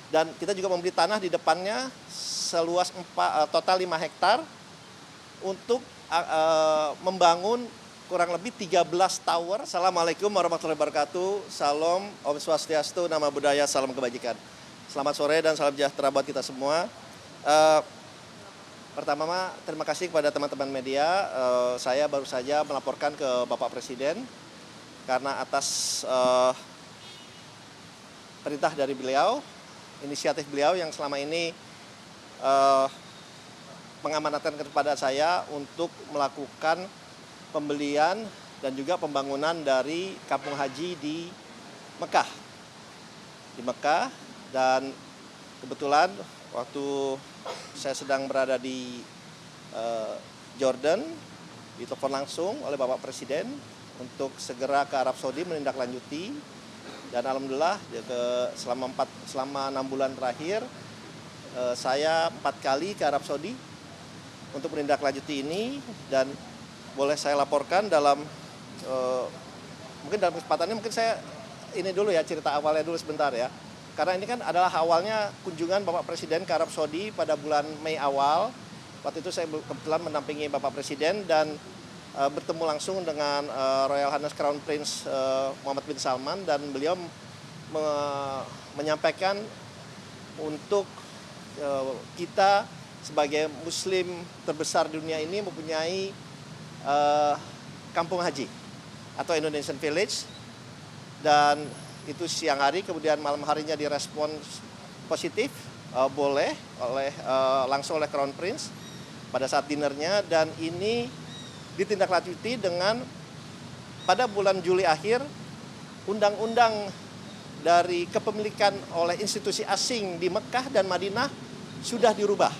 Dan kita juga membeli tanah di depannya seluas total 5 hektar untuk membangun kurang lebih 13 tower. Assalamualaikum warahmatullahi wabarakatuh. Salam, Om Swastiastu, Nama Budaya, Salam Kebajikan. Selamat sore dan salam sejahtera buat kita semua. Pertama, terima kasih kepada teman-teman media. Saya baru saja melaporkan ke Bapak Presiden karena atas perintah dari beliau, inisiatif beliau yang selama ini mengamanatkan kepada saya untuk melakukan pembelian dan juga pembangunan dari kampung haji di Mekah. Dan kebetulan waktu saya sedang berada di Jordan, ditelepon langsung oleh Bapak Presiden untuk segera ke Arab Saudi menindaklanjuti. Dan alhamdulillah selama 6 bulan terakhir saya 4 kali ke Arab Saudi untuk menindaklanjuti ini, dan boleh saya laporkan mungkin dalam kesempatannya mungkin saya ini dulu ya, cerita awalnya dulu sebentar ya. Karena ini kan adalah awalnya kunjungan Bapak Presiden ke Arab Saudi pada bulan Mei awal. Waktu itu saya kebetulan mendampingi Bapak Presiden dan bertemu langsung dengan Royal Highness Crown Prince Muhammad bin Salman, dan beliau menyampaikan untuk kita sebagai Muslim terbesar di dunia ini mempunyai kampung haji atau Indonesian Village, dan itu siang hari, kemudian malam harinya direspon positif boleh langsung oleh Crown Prince pada saat dinernya, dan ini ditindaklanjuti dengan pada bulan Juli akhir undang-undang dari kepemilikan oleh institusi asing di Mekah dan Madinah sudah dirubah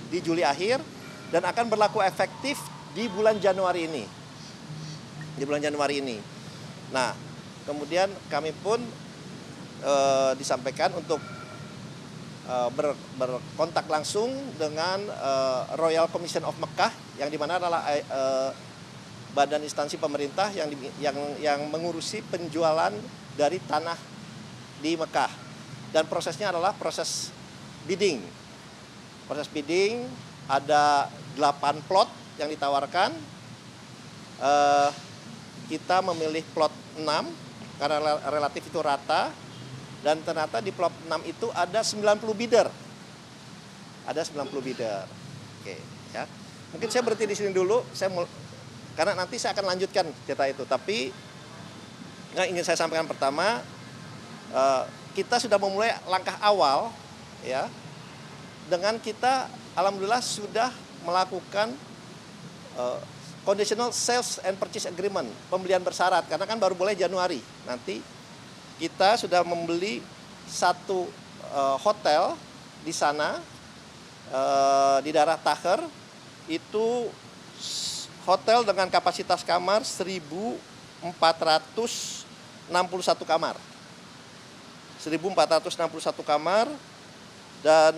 di Juli akhir dan akan berlaku efektif di bulan Januari ini. Nah, kemudian kami pun disampaikan untuk berkontak langsung dengan Royal Commission of Mekah, yang dimana adalah badan instansi pemerintah yang mengurusi penjualan dari tanah di Mekah. Dan prosesnya adalah proses bidding. Ada 8 plot yang ditawarkan. Kita memilih plot 6 karena relatif itu rata, dan ternyata di plot 6 itu ada 90 bidder. Oke, ya. Mungkin saya berhenti di sini dulu, karena nanti saya akan lanjutkan cerita itu. Tapi yang ingin saya sampaikan pertama, kita sudah memulai langkah awal, ya, dengan kita alhamdulillah sudah melakukan conditional sales and purchase agreement, pembelian bersyarat, karena kan baru boleh Januari. Nanti kita sudah membeli satu hotel di sana, di daerah Taher. Itu hotel dengan kapasitas kamar 1.461 kamar. 1.461 kamar, dan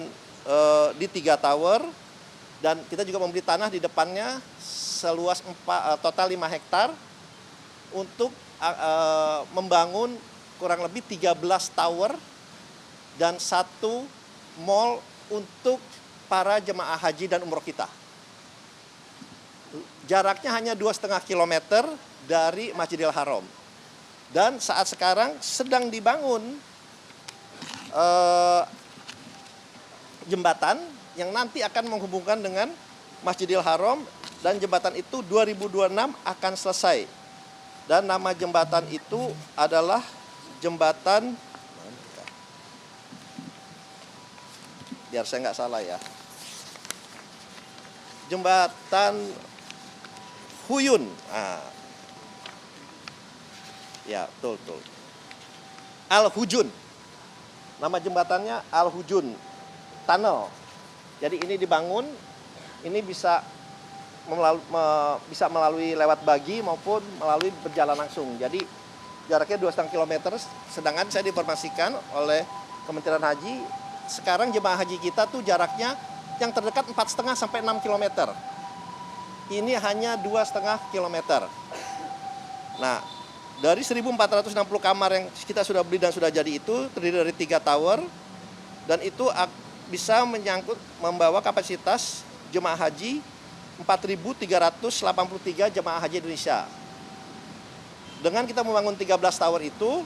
di 3 tower. Dan kita juga membeli tanah di depannya seluas total 5 hektar untuk membangun kurang lebih 13 tower dan 1 mall untuk para jemaah haji dan umroh kita. Jaraknya hanya 2,5 km dari Masjidil Haram. Dan saat sekarang sedang dibangun jembatan yang nanti akan menghubungkan dengan Masjidil Haram, dan jembatan itu 2026 akan selesai. Dan nama jembatan itu adalah jembatan, biar saya nggak salah ya, jembatan Huyun. Ya, betul. Al-Hujun. Nama jembatannya Al-Hujun Tunnel. Jadi ini dibangun, ini bisa melalui lewat bagi maupun melalui berjalan langsung. Jadi jaraknya 2,5 km, sedangkan saya diinformasikan oleh Kementerian Haji, sekarang jemaah haji kita tuh jaraknya yang terdekat 4,5 sampai 6 km. Ini hanya 2,5 km. Nah, dari 1.460 kamar yang kita sudah beli dan sudah jadi itu terdiri dari 3 tower, dan itu bisa membawa kapasitas jemaah haji 4.383 jemaah haji Indonesia. Dengan kita membangun 13 tower itu,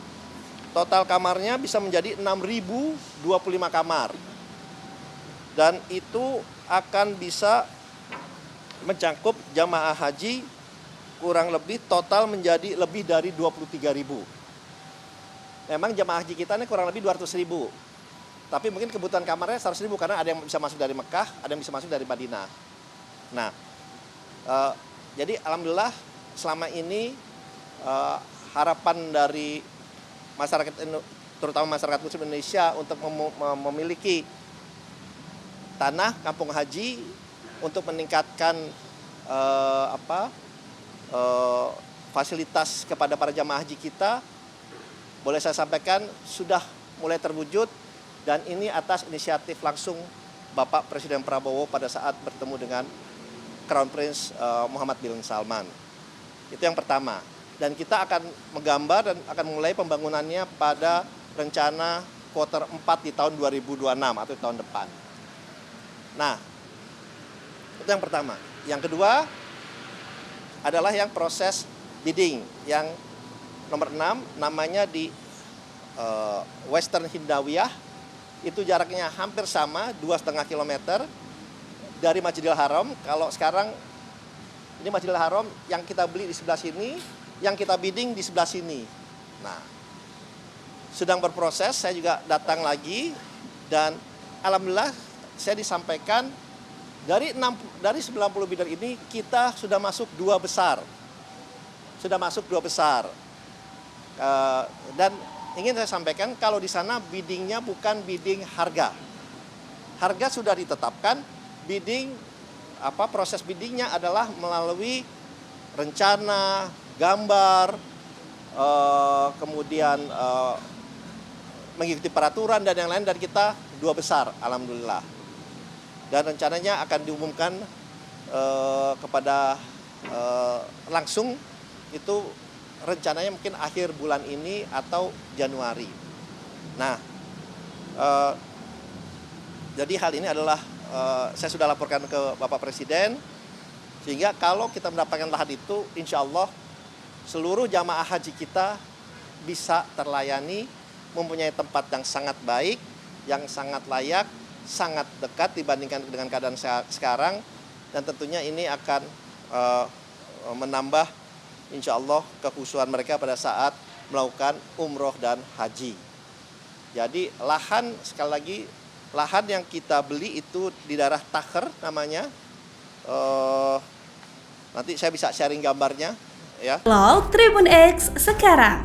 total kamarnya bisa menjadi 6.025 kamar. Dan itu akan bisa mencakup jamaah haji kurang lebih total menjadi lebih dari 23.000. Memang jamaah haji kita ini kurang lebih 200.000. Tapi mungkin kebutuhan kamarnya 100.000 karena ada yang bisa masuk dari Mekah, ada yang bisa masuk dari Madinah. Nah, jadi alhamdulillah selama ini harapan dari masyarakat, terutama masyarakat Muslim Indonesia untuk memiliki tanah kampung haji untuk meningkatkan fasilitas kepada para jamaah haji kita, boleh saya sampaikan sudah mulai terwujud, dan ini atas inisiatif langsung Bapak Presiden Prabowo pada saat bertemu dengan Crown Prince Muhammad bin Salman. Itu yang pertama. Dan kita akan menggambar dan akan mulai pembangunannya pada rencana kuartal 4 di tahun 2026 atau tahun depan. Nah, itu yang pertama. Yang kedua adalah yang proses bidding yang nomor 6, namanya di Western Hindawiyah. Itu jaraknya hampir sama, 2,5 km dari Masjidil Haram. Kalau sekarang ini Masjidil Haram yang kita beli di sebelah sini, yang kita bidding di sebelah sini. Nah, sedang berproses, saya juga datang lagi, dan alhamdulillah saya disampaikan dari 90 bidder ini kita sudah masuk 2 besar. Sudah masuk 2 besar. Dan ingin saya sampaikan kalau di sana biddingnya bukan bidding harga. Harga sudah ditetapkan, bidding proses biddingnya adalah melalui rencana, gambar, kemudian mengikuti peraturan dan yang lain, dan kita 2 besar, alhamdulillah. Dan rencananya akan diumumkan kepada langsung, itu rencananya mungkin akhir bulan ini atau Januari. Nah, jadi hal ini adalah saya sudah laporkan ke Bapak Presiden, sehingga kalau kita mendapatkan lahan itu, insya Allah seluruh jamaah haji kita bisa terlayani, mempunyai tempat yang sangat baik, yang sangat layak, sangat dekat dibandingkan dengan keadaan sekarang, dan tentunya ini akan menambah insya Allah kekhusyuan mereka pada saat melakukan umroh dan haji. Jadi lahan, sekali lagi, lahan yang kita beli itu di daerah Takher namanya. Nanti saya bisa sharing gambarnya, ya. Vlog Tribun X sekarang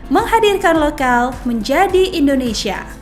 menghadirkan lokal menjadi Indonesia.